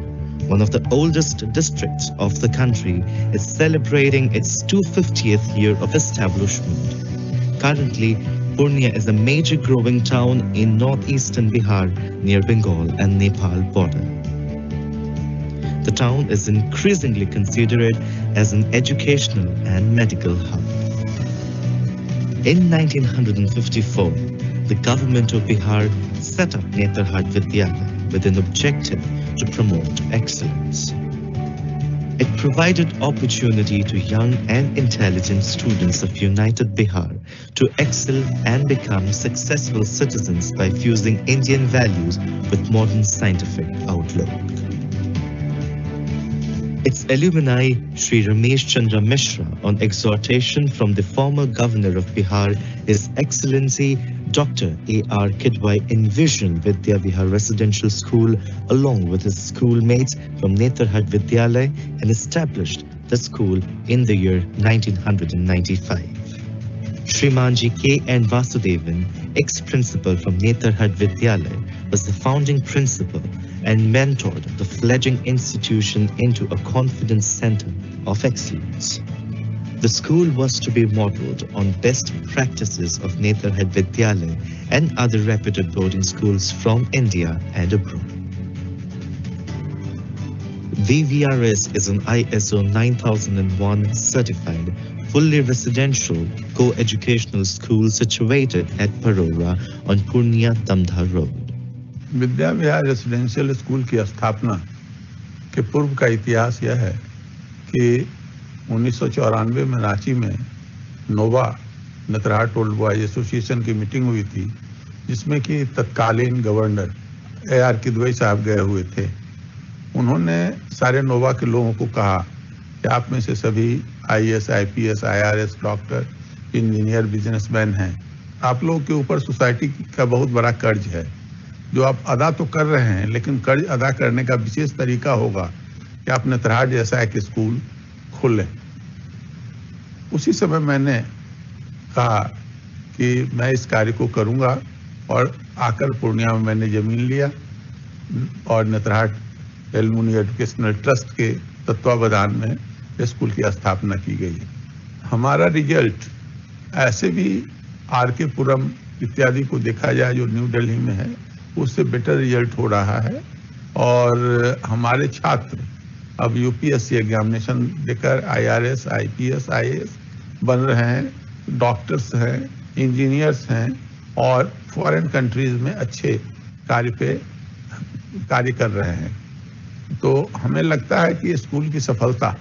one of the oldest districts of the country, is celebrating its 250th year of establishment. Currently, Purnia is a major growing town in northeastern Bihar near Bengal and Nepal border. The town is increasingly considered as an educational and medical hub. In 1954, the government of Bihar set up Netarhat Vidyalaya with an objective to promote excellence. It provided opportunity to young and intelligent students of United Bihar to excel and become successful citizens by fusing Indian values with modern scientific outlook. Its alumni, Sri Ramesh Chandra Mishra, on exhortation from the former governor of Bihar, His Excellency Dr. A.R. Kidwai, envisioned Vidya Vihar Residential School along with his schoolmates from Netarhat Vidyalaya and established the school in the year 1995. Shrimanji K. N. Vasudevan, ex-principal from Netarhat Vidyalaya, was the founding principal and mentored the fledgling institution into a confidence center of excellence. The school was to be modeled on best practices of Netarhat Vidyalaya and other reputed boarding schools from India and abroad. VVRS is an ISO 9001 certified, fully residential co-educational school situated at Parora on Purnia Damdha Road. Vidya Vihar residential school की स्थापना के पूर्व का इतिहास यह है कि 1994 में रांची में नोवा नेतरहाट ओल्ड बॉयज एसोसिएशन की मीटिंग हुई थी, जिसमें कि तत्कालीन गवर्नर A.R. किदवई साहब गए हुए थे। उन्होंने सारे नोवा के लोगों को कहा कि आप में से सभी IAS, IPS, IRS, doctor, engineer, businessman हैं। आप लोगों के ऊपर सोसाइटी का बहुत बड़ा कर्ज है, जो आप अदा तो कर रहे हैं, लेकिन कर्ज अदा करने का विशेष तरीका होगा कि आप नेतरहाट जैसा एक स्कूल खोलें। उसी समय मैंने कहा कि मैं इस कार्य को करूंगा और आकर पूर्णिया में मैंने जमीन लिया और नेतरहाट एलुमनी एजुकेशनल ट्रस्ट के तत्वावधान में स्कूल की स्थापना की गई। हमारा रिजल्ट ऐसे भी RK पुरम इत्यादि को देखा जाए जो न्यू दिल्ली में है, उससे बेटर रिजल्ट हो रहा है और हमारे छात्र अब UPSC एग्जामिनेशन देकर IRS, IPS, IAS बन रहे हैं, डॉक्टर्स हैं, इंजीनियर्स हैं और फॉरेन कंट्रीज में अच्छे कार्य कर रहे हैं। तो हमें लगता है कि स्कूल की सफलता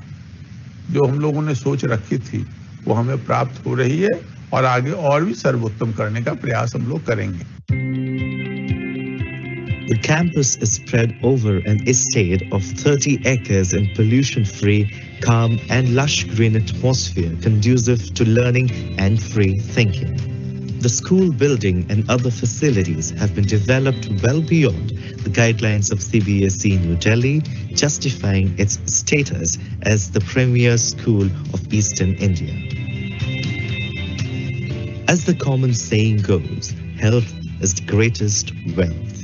जो हम लोगों ने सोच रखी थी वो हमें प्राप्त हो रही है और आगे और भी सर्वोत्तम करने का प्रयास हम लोग करेंगे। The campus is spread over an estate of 30 acres in pollution-free, calm and lush green atmosphere conducive to learning and free thinking. The school building and other facilities have been developed well beyond the guidelines of CBSE New Delhi, justifying its status as the premier school of Eastern India. As the common saying goes, health is the greatest wealth.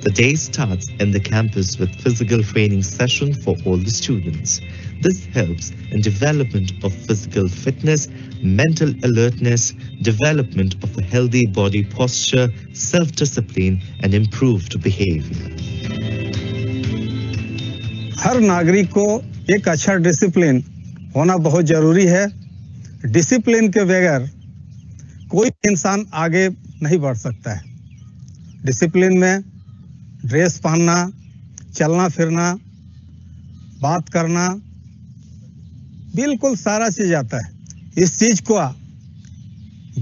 The day starts in the campus with physical training session for all the students. This helps in development of physical fitness, mental alertness, development of a healthy body posture, self-discipline and improved behavior. हर नागरिक को एक अच्छा discipline होना बहुत जरूरी है। Discipline के बगैर कोई इंसान आगे नहीं बढ़ सकता है। डिसिप्लिन में ड्रेस पहनना, चलना फिरना, बात करना, बिल्कुल सारा चीज आता है। इस चीज को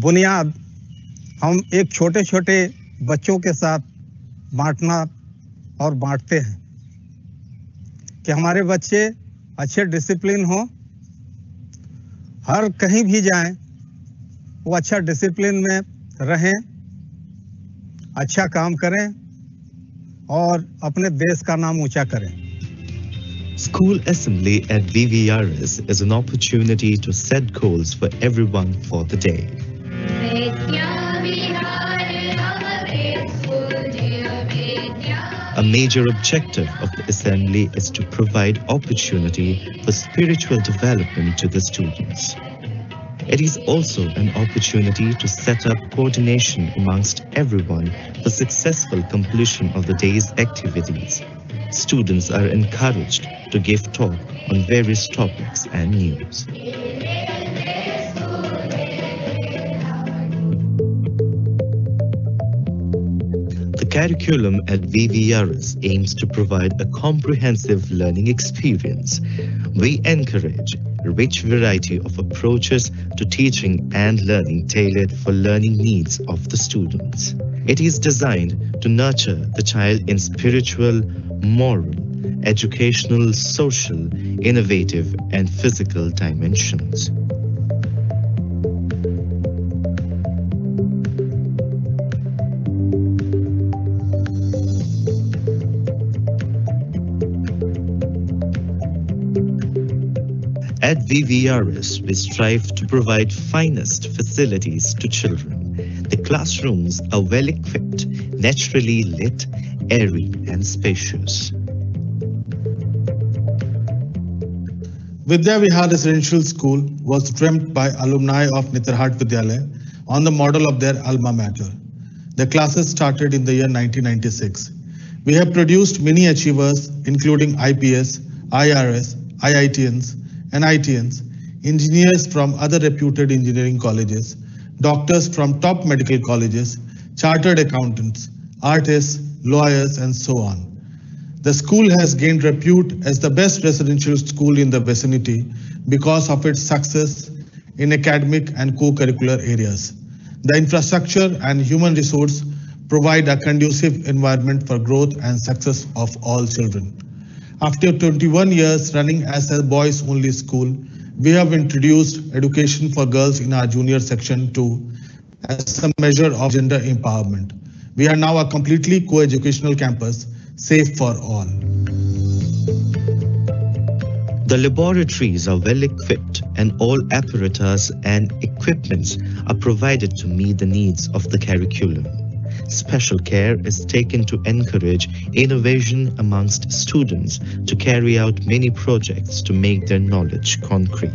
बुनियाद हम एक छोटे छोटे बच्चों के साथ बांटना और बांटते हैं कि हमारे बच्चे अच्छे डिसिप्लिन हो, हर कहीं भी जाएं वो अच्छा डिसिप्लिन में रहें, अच्छा काम करें और अपने देश का नाम ऊंचा करें। School assembly at VVRS is an opportunity to set goals for everyone for the day. A major objective of the assembly is to provide opportunity for spiritual development to the students. It is also an opportunity to set up coordination amongst everyone for successful completion of the day's activities. Students are encouraged to give talk on various topics and news. The curriculum at VVRS aims to provide a comprehensive learning experience. We encourage a rich variety of approaches to teaching and learning tailored for learning needs of the students. It is designed to nurture the child in spiritual, moral, educational, social, innovative, and physical dimensions. At VVRS, we strive to provide finest facilities to children. The classrooms are well equipped, naturally lit, airy, and spacious. Vidya Vihar Residential School was dreamt by alumni of Netarhat Vidyalaya on the model of their alma mater. The classes started in the year 1996. We have produced many achievers including IPS, IRS, IITians, NITians, engineers from other reputed engineering colleges, doctors from top medical colleges, chartered accountants, artists, lawyers, and so on. The school has gained repute as the best residential school in the vicinity because of its success in academic and co-curricular areas. The infrastructure and human resource provide a conducive environment for growth and success of all children. After 21 years running as a boys-only school, we have introduced education for girls in our junior section too, as a measure of gender empowerment. We are now a completely co-educational campus, safe for all. The laboratories are well equipped and all apparatus and equipments are provided to meet the needs of the curriculum. Special care is taken to encourage innovation amongst students to carry out many projects to make their knowledge concrete.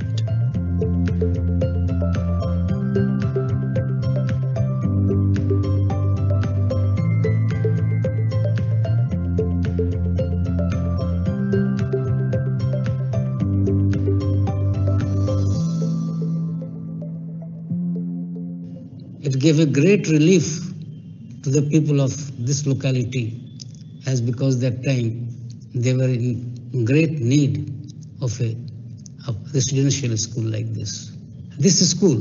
It gave a great relief to the people of this locality, as because that time they were in great need of a residential school like this. This school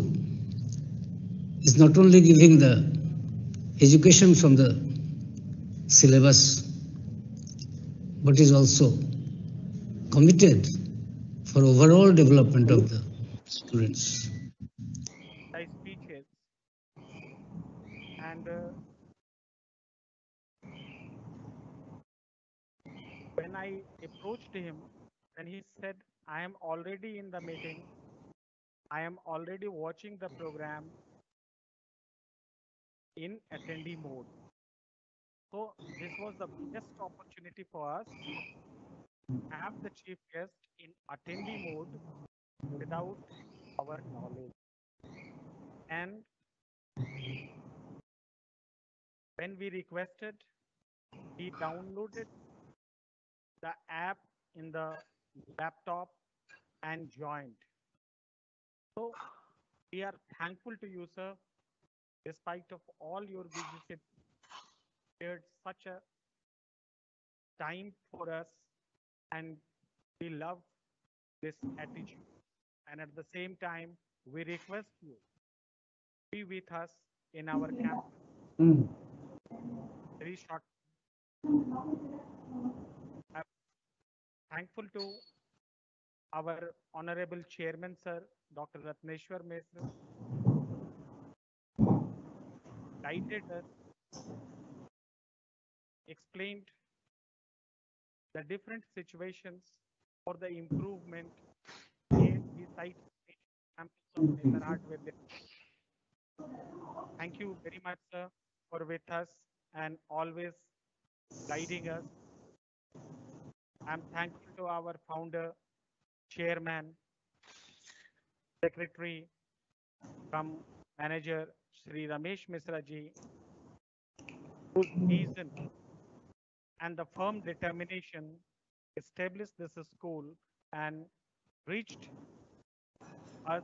is not only giving the education from the syllabus, but is also committed for overall development of the students. Nice speeches. And when I approached him, and he said, I am already in the meeting, I am already watching the program in attendee mode. So this was the best opportunity for us to have the chief guest in attendee mode without our knowledge. And when we requested, he downloaded the app in the laptop and joined. So we are thankful to you, sir. Despite of all your busy schedule, spared such a time for us, and we love this attitude. And at the same time, we request you be with us in our campus. Very short. I'm thankful to our honorable chairman, sir, Dr. Ratneshwar Mesra, guided us, explained the different situations for the improvement beside campus of Netarhat Vidyalaya. Thank you very much, sir, for with us and always guiding us. I'm thankful to our founder, chairman, secretary, from manager Sri Ramesh Misra ji, whose vision and the firm determination established this school and reached us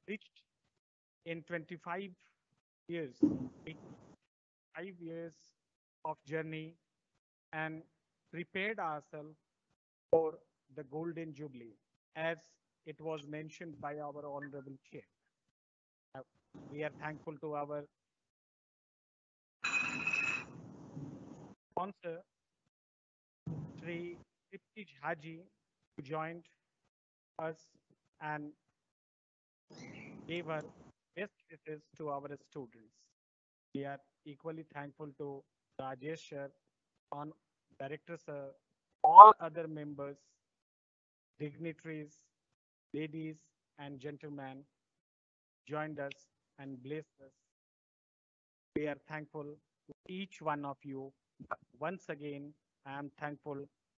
reached in 25 years, 5 years of journey, and prepared ourselves for the Golden Jubilee, as it was mentioned by our Honorable Chair. We are thankful to our sponsor, Sri Tripti Haji, who joined us and gave her best wishes to our students. We are equally thankful to Rajesh sir, on director sir, all other members, dignitaries, ladies and gentlemen joined us and blessed us. We are thankful to each one of you. Once again, I am thankful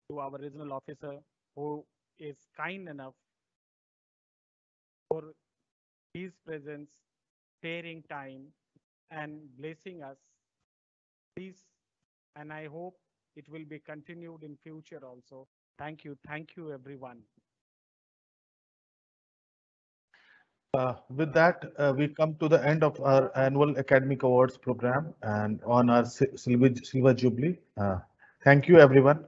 to our regional officer who is kind enough for his presence, sparing time and blessing us. Please, and I hope it will be continued in future also. Thank you everyone. With that, we come to the end of our annual academic awards program and on our Silver Jubilee. Thank you, everyone.